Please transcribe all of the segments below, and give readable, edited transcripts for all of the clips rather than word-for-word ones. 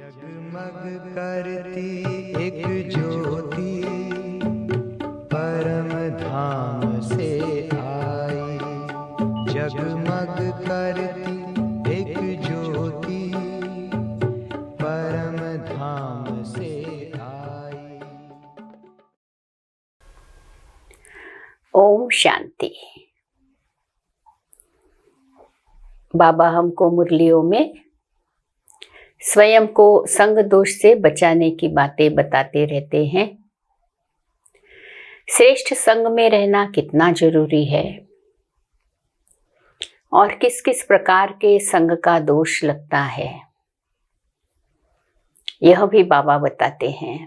जगमग करती एक ज्योति परम धाम से आई। जगमग करती एक ज्योति परम धाम से आई। ओम शांति। बाबा हमको मुरलियों में स्वयं को संग दोष से बचाने की बातें बताते रहते हैं। श्रेष्ठ संग में रहना कितना जरूरी है और किस किस प्रकार के संग का दोष लगता है, यह भी बाबा बताते हैं।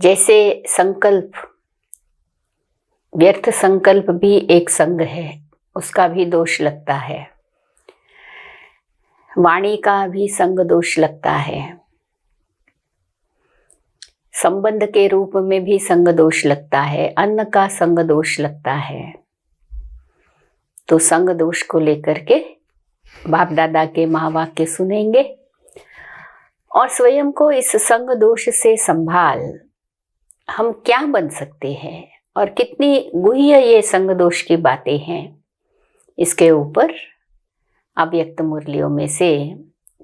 जैसे संकल्प, व्यर्थ संकल्प भी एक संग है, उसका भी दोष लगता है। वाणी का भी संग दोष लगता है। संबंध के रूप में भी संग दोष लगता है। अन्न का संग दोष लगता है। तो संग दोष को लेकर के बाप दादा के महावाक्य सुनेंगे और स्वयं को इस संग दोष से संभाल हम क्या बन सकते हैं और कितनी गुह्य ये संग दोष की बातें हैं, इसके ऊपर अव्यक्त मुरलियों में से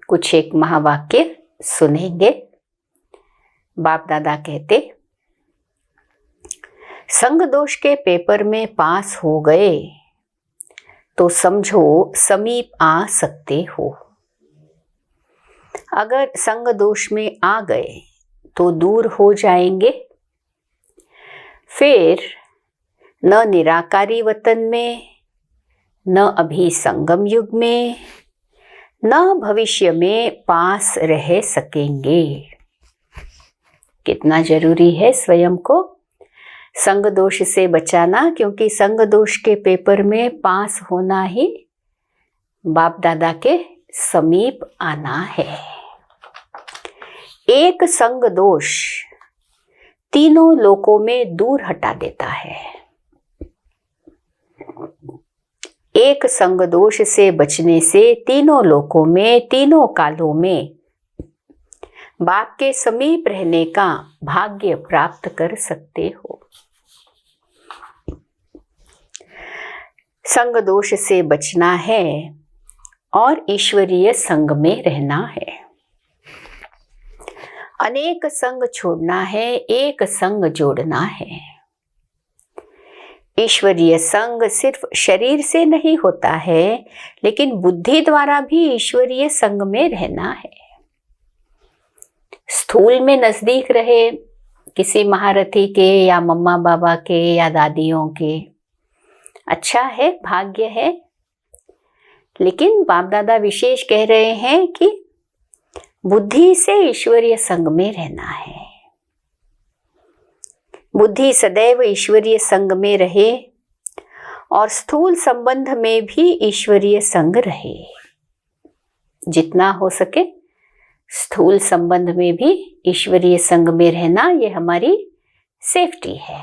कुछ एक महावाक्य सुनेंगे। बाप दादा कहते, संग दोष के पेपर में पास हो गए तो समझो समीप आ सकते हो। अगर संग दोष में आ गए तो दूर हो जाएंगे। फिर न निराकारी वतन में, न अभी संगम युग में, न भविष्य में पास रह सकेंगे। कितना जरूरी है स्वयं को संग दोष से बचाना, क्योंकि संग दोष के पेपर में पास होना ही बाप दादा के समीप आना है। एक संग दोष तीनों लोकों में दूर हटा देता है। एक संग दोष से बचने से तीनों लोकों में, तीनों कालों में बाप के समीप रहने का भाग्य प्राप्त कर सकते हो। संग दोष से बचना है और ईश्वरीय संग में रहना है। अनेक संग छोड़ना है, एक संग जोड़ना है। ईश्वरीय संग सिर्फ शरीर से नहीं होता है, लेकिन बुद्धि द्वारा भी ईश्वरीय संग में रहना है। स्थूल में नजदीक रहे किसी महारथी के या मम्मा बाबा के या दादियों के, अच्छा है, भाग्य है। लेकिन बाप दादा विशेष कह रहे हैं कि बुद्धि से ईश्वरीय संग में रहना है। बुद्धि सदैव ईश्वरीय संग में रहे और स्थूल संबंध में भी ईश्वरीय संग रहे। जितना हो सके स्थूल संबंध में भी ईश्वरीय संग में रहना, ये हमारी सेफ्टी है।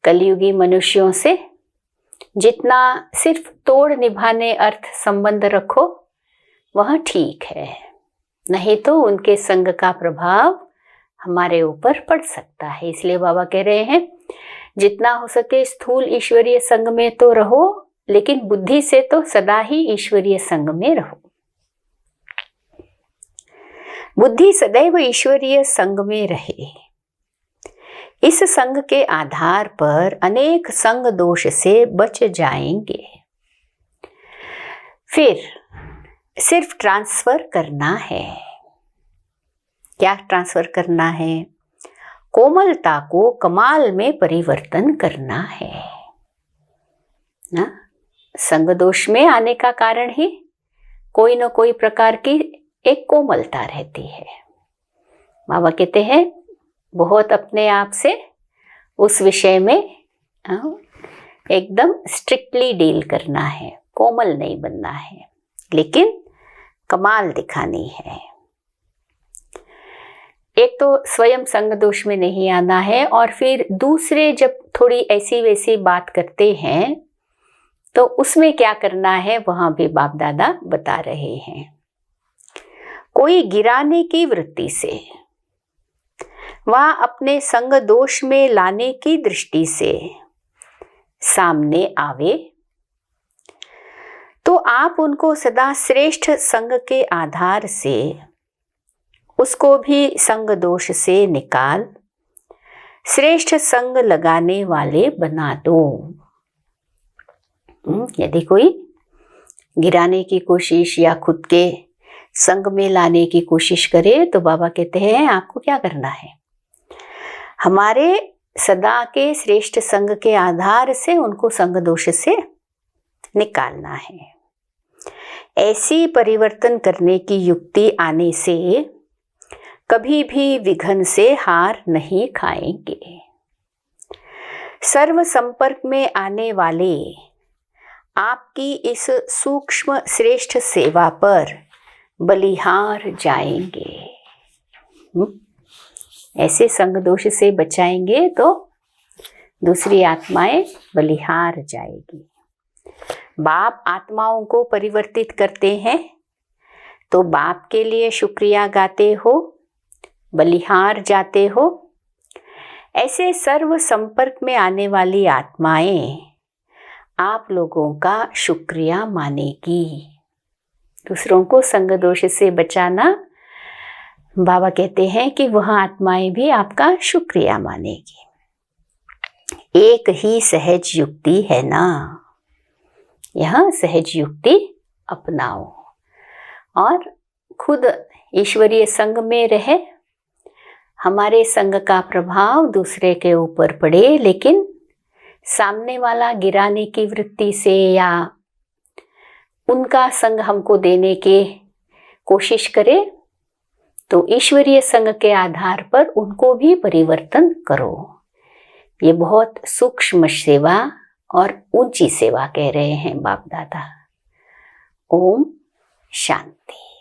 कलयुगी मनुष्यों से जितना सिर्फ तोड़ निभाने अर्थ संबंध रखो वह ठीक है, नहीं तो उनके संग का प्रभाव हमारे ऊपर पड़ सकता है। इसलिए बाबा कह रहे हैं जितना हो सके स्थूल ईश्वरीय संग में तो रहो, लेकिन बुद्धि से तो सदा ही ईश्वरीय संग में रहो। बुद्धि सदैव ईश्वरीय संग में रहे। इस संग के आधार पर अनेक संग दोष से बच जाएंगे। फिर सिर्फ ट्रांसफर करना है। क्या ट्रांसफर करना है? कोमलता को कमाल में परिवर्तन करना है ना। संग दोष में आने का कारण ही कोई न कोई प्रकार की एक कोमलता रहती है। बाबा कहते हैं बहुत अपने आप से उस विषय में एकदम स्ट्रिक्टली डील करना है, कोमल नहीं बनना है, लेकिन कमाल दिखानी है। एक तो स्वयं संग दोष में नहीं आना है, और फिर दूसरे जब थोड़ी ऐसी वैसी बात करते हैं तो उसमें क्या करना है वहां भी बाप दादा बता रहे हैं। कोई गिराने की वृत्ति से व अपने संग दोष में लाने की दृष्टि से सामने आवे तो आप उनको सदा श्रेष्ठ संग के आधार से उसको भी संग दोष से निकाल श्रेष्ठ संग लगाने वाले बना दो। यदि कोई गिराने की कोशिश या खुद के संग में लाने की कोशिश करे तो बाबा कहते हैं आपको क्या करना है, हमारे सदा के श्रेष्ठ संग के आधार से उनको संग दोष से निकालना है। ऐसी परिवर्तन करने की युक्ति आने से कभी भी विघन से हार नहीं खाएंगे। सर्व संपर्क में आने वाले आपकी इस सूक्ष्म श्रेष्ठ सेवा पर बलिहार जाएंगे। ऐसे संग दोष से बचाएंगे तो दूसरी आत्माएं बलिहार जाएगी। बाप आत्माओं को परिवर्तित करते हैं तो बाप के लिए शुक्रिया गाते हो, बलिहार जाते हो। ऐसे सर्व संपर्क में आने वाली आत्माएं आप लोगों का शुक्रिया मानेगी। दूसरों को संग दोष से बचाना, बाबा कहते हैं कि वह आत्माएं भी आपका शुक्रिया मानेगी। एक ही सहज युक्ति है ना, यह सहज युक्ति अपनाओ और खुद ईश्वरीय संग में रहे। हमारे संग का प्रभाव दूसरे के ऊपर पड़े, लेकिन सामने वाला गिराने की वृत्ति से या उनका संग हमको देने के कोशिश करे तो ईश्वरीय संग के आधार पर उनको भी परिवर्तन करो। ये बहुत सूक्ष्म सेवा और ऊंची सेवा कह रहे हैं बाप दादा। ओम शांति।